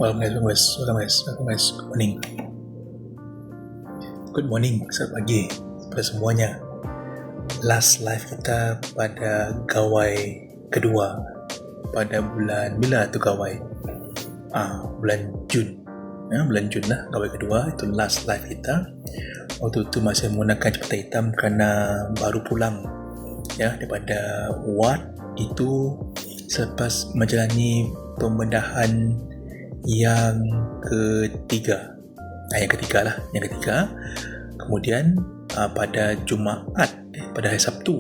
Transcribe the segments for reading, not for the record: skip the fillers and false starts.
Welcome guys. Good morning. Good morning, selamat pagi kepada semuanya. Last live kita pada gawai kedua pada bulan, bila tu gawai? Bulan Jun. Bulan Jun lah gawai kedua, itu last live kita. Waktu tu masih menggunakan cerita hitam kerana baru pulang daripada ward itu selepas menjalani pembedahan yang ketiga. Yang ketiga. Kemudian pada Jumaat, pada hari Sabtu,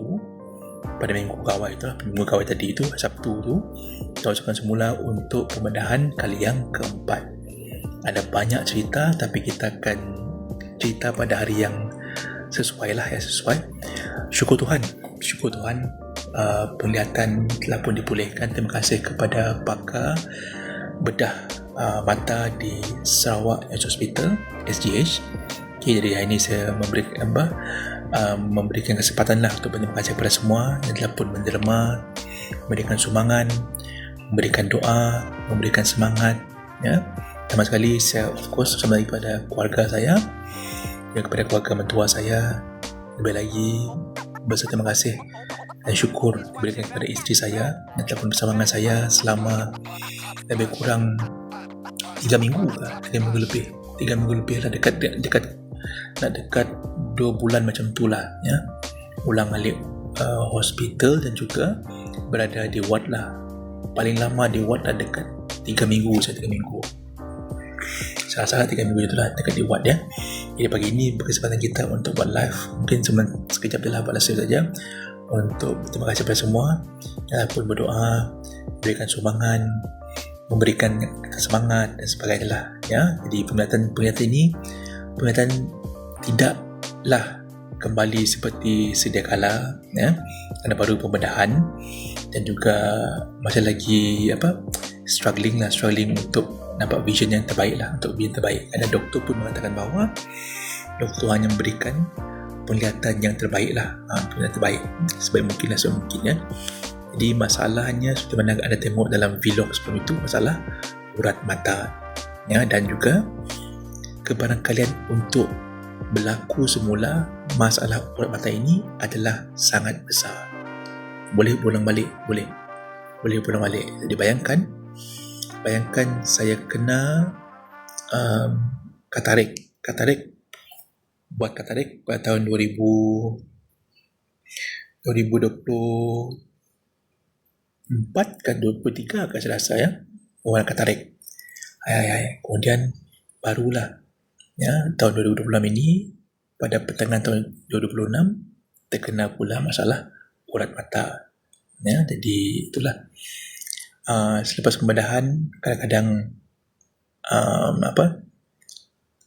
pada minggu gawai tu lah, minggu gawai tadi tu, Sabtu tu, kita masukkan semula untuk pembedahan kali yang keempat. Ada banyak cerita, tapi kita akan cerita pada hari yang sesuai. Syukur Tuhan, penglihatan telah pun dipulihkan. Terima kasih kepada pakar bedah mata di Sarawak Hospital SGH. Jadi hari ini saya memberikan kesempatan lah untuk berterima kasih kepada semua yang telah pun menderma, memberikan sumbangan, memberikan doa, memberikan semangat. Pertama sekali saya of course bersama kepada keluarga saya dan kepada keluarga mentua saya. Lebih lagi besar terima kasih dan syukur diberikan kepada isteri saya yang telah pun bersama dengan saya selama lebih kurang 3 minggu lebih lah, dekat 2 bulan macam tu lah ulang alik hospital dan juga berada di ward lah. Paling lama di ward lah dekat 3 minggu. Saya rasa 3 minggu itulah dekat di ward Jadi pagi ini berkesempatan kita untuk buat live. Mungkin sekejap je lah buat live saja untuk terima kasih kepada semua yang pun berdoa, berikan sumbangan, memberikan semangat dan sebagainya lah Jadi penglihatan ini tidaklah kembali seperti sedia kala kerana baru pembedahan dan juga masih lagi struggling untuk nampak vision yang terbaik lah, untuk vision terbaik. Ada doktor pun mengatakan bahawa doktor hanya memberikan penglihatan yang terbaik lah, penglihatan terbaik sebaik mungkin. Jadi masalahnya seperti mana anda tengok dalam vlog sebelum itu, masalah urat mata dan juga kebarangkalian untuk berlaku semula masalah urat mata ini adalah sangat besar. Boleh pulang balik. Jadi bayangkan saya kena katarik pada tahun 2024 kan, 23 kan saya rasa orang katarik. Kemudian barulah tahun 2026 ini, pada pertengahan tahun 2026 terkena pula masalah urat mata. Jadi itulah selepas pembedahan kadang-kadang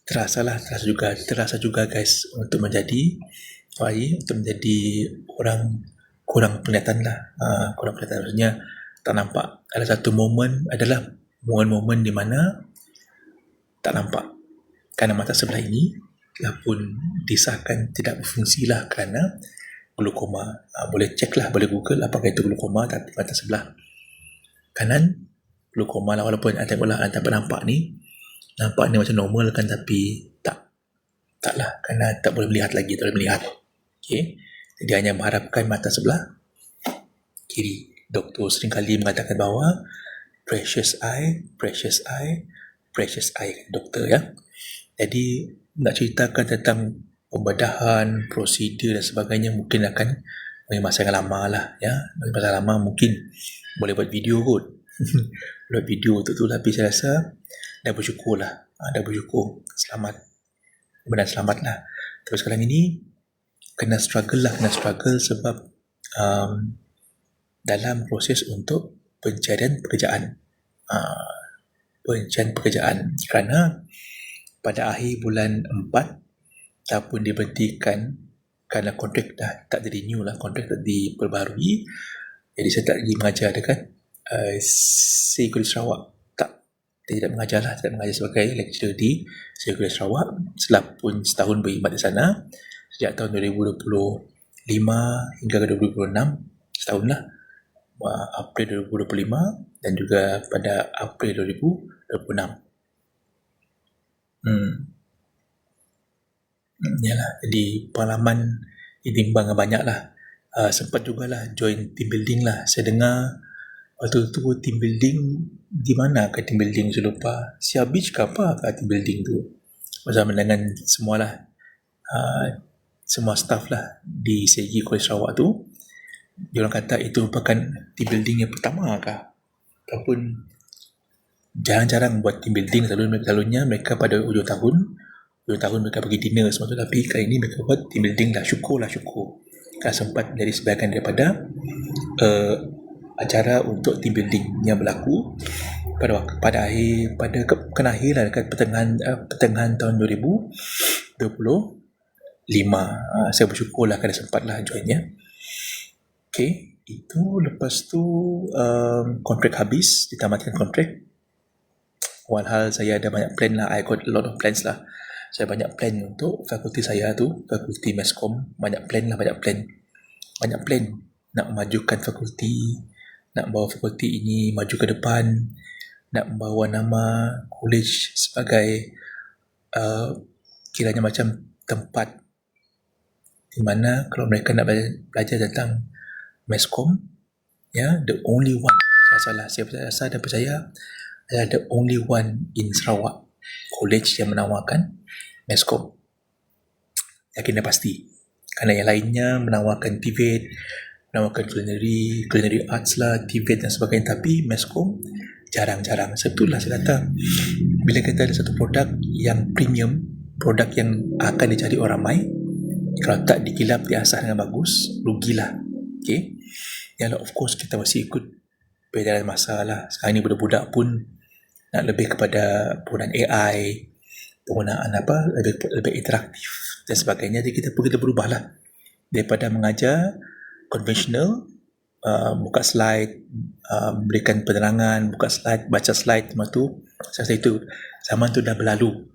terasa juga guys untuk menjadi orang kurang penglihatan lah. Kurang penglihatan maksudnya tak nampak. Ada satu momen adalah momen di mana tak nampak kerana mata sebelah ini telah pun disahkan tidak berfungsi lah kerana glukoma. Boleh cek lah, boleh google apakah itu glukoma. Tapi mata sebelah kanan glukoma lah, walaupun anda tak nampak ni macam normal kan, tapi tak lah, kerana tak boleh melihat lagi, jadi hanya mengharapkan mata sebelah kiri. Doktor seringkali mengatakan bahawa precious eye doktor Jadi nak ceritakan tentang pembedahan, prosedur dan sebagainya mungkin akan bagi masa yang lama lah bagi masa lama, mungkin boleh buat video kot buat video untuk tu, tapi saya rasa dah bersyukur selamat lah. Tapi sekarang ini kena struggle sebab dalam proses untuk pencarian pekerjaan kerana pada akhir bulan 4 ataupun diberhentikan kerana kontrak dah tak di-renew lah, kontrak tak diperbarui. Jadi saya tak lagi mengajar dekat Seri Sarawak. Tidak mengajar sebagai lecturer di Seri Sarawak setelah pun setahun berkhidmat di sana sejak tahun 2025 hingga ke 2026, setahun lah, April 2025 dan juga pada April 26. Yalah, jadi pengalaman ditimbang banyak lah. Sempat jugalah join team building lah. Saya dengar waktu tu team building, di mana ke team building saya lupa. Sia Beach ke apa ke team building tu. Bersama dengan semualah, semua staff lah di CG College Sarawak tu. Dia orang kata itu merupakan team building yang pertama kah. Ataupun jarang-jarang buat team building. Selalunya mereka pada ujung tahun mereka pergi dinner semua tu. Tapi kali ini mereka buat team building lah. Syukur kan sempat menjadi sebahagian daripada acara untuk team building yang berlaku pada akhir lah, dekat pertengahan tahun 2025. Saya bersyukur lah kerana sempat lah joinnya. Okay, itu lepas tu kontrak habis, ditamatkan kontrak. Walhal saya ada banyak plan lah, I got a lot of plans lah. Saya banyak plan untuk fakulti saya tu, fakulti Meskom. Banyak plan nak majukan fakulti, nak bawa fakulti ini maju ke depan, nak membawa nama college sebagai kiranya macam tempat di mana kalau mereka nak belajar tentang Meskom, the only one, saya rasa dan percaya adalah the only one in Sarawak college yang menawarkan Meskom. Yakin dan pasti. Kerana yang lainnya menawarkan TVET, menawarkan culinary arts lah, TVET dan sebagainya. Tapi Meskom jarang-jarang. Sebetulnya saya kata, bila kita ada satu produk yang premium, produk yang akan dicari orang ramai, kalau tak dikilap, diasah dengan bagus, rugilah. Okay. Yang of course kita masih ikut peredaran masa lah. Sekarang ni budak-budak pun nak lebih kepada penggunaan AI, penggunaan lebih interaktif dan sebagainya. Jadi kita berubah lah daripada mengajar konvensional, buka slide, berikan penerangan, buka slide, baca slide, semua tu. Saya rasa itu zaman tu dah berlalu.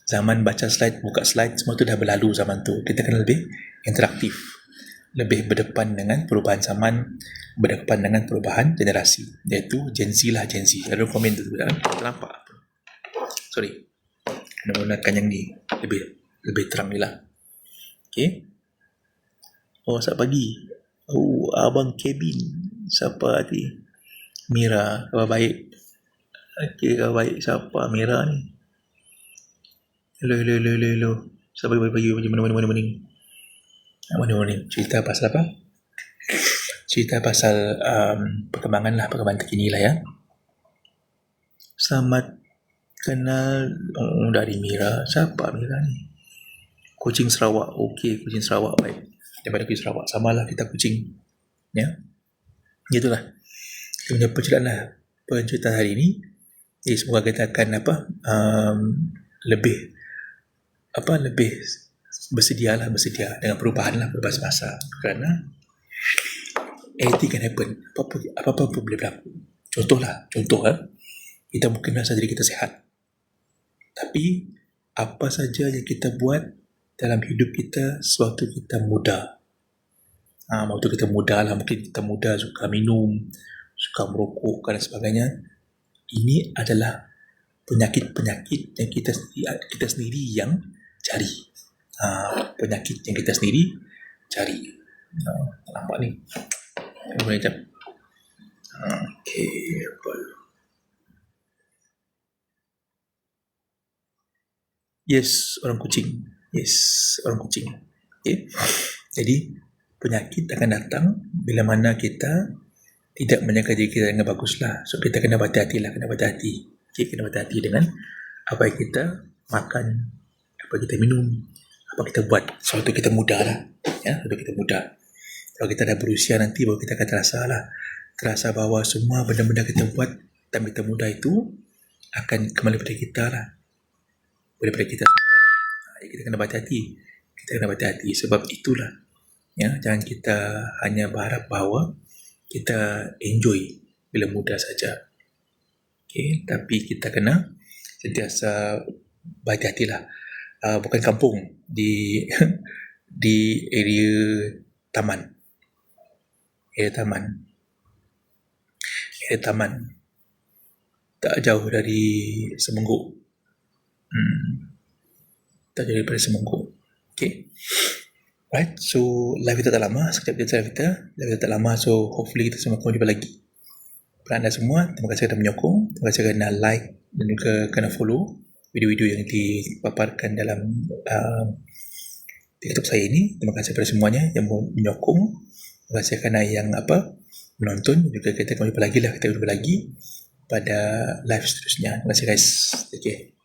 Zaman baca slide, buka slide, semua tu dah berlalu zaman tu. Kita kena lebih interaktif, lebih berdepan dengan perubahan zaman, berdepan dengan perubahan generasi, iaitu Gen Z lah. Ada komen tu nampak. Sorry, kena menggunakan yang ni lebih terang ni lah. Okay. Selamat pagi. Abang Kevin. Siapa tadi? Mira. Khabar baik. Okay, khabar baik. Siapa Mira ni? Hello. Siapa pagi mana? Cerita pasal apa? Cerita pasal perkembangan terkini lah ya. Selamat kenal dari Mira. Siapa Mira ni? Kuching Sarawak. Okey, Kuching Sarawak baik. Daripada Kuching Sarawak. Samalah kita Kuching. Ya. Gitulah. Kita punya penceritaan hari ini. Jadi semoga kita akan lebih bersedia dengan perubahan masa. Kerana anything can happen. Apa-apa pun boleh berlaku. Contoh kita mungkin rasa diri kita sihat, tapi apa saja yang kita buat dalam hidup kita sewaktu kita muda, waktu kita muda lah, mungkin kita muda suka minum, suka merokok dan sebagainya. Ini adalah penyakit yang kita sendiri yang cari. Penyakit yang kita sendiri cari. Nampak ni? Boleh jap. Okay, apa? Yes, orang Kuching. Okay. Jadi penyakit akan datang bila mana kita tidak menjaga diri kita dengan baguslah. So kita kena berhati-hati. Okay, kena berhati-hati dengan apa yang kita makan, apa kita minum, apa kita buat. Sewaktu kita muda lah. Sewaktu kita muda. Kalau kita dah berusia nanti, baru kita akan terasa bahawa semua benda-benda kita buat dan kita muda itu akan kembali pada kita lah. Daripada kita semua. Kita kena berhati-hati. Sebab itulah, jangan kita hanya berharap bahawa kita enjoy bila muda saja. Okay, tapi kita kena sentiasa berhati-hatilah. Bukan kampung, di area taman. tak jauh dari Semengguk. Tak jauh daripada Semengguk. Okay. Right, so live kita tak lama. Sekejap kita live kita tak lama, so hopefully kita semua akan jumpa lagi. Kepada anda semua, terima kasih kerana menyokong, terima kasih kerana like dan juga kerana follow video-video yang dipaparkan dalam TikTok saya ini. Terima kasih kepada semuanya yang menyokong. Terima kasih kerana yang menonton. Juga kita akan jumpa lagi pada live seterusnya. Terima kasih guys. Okay.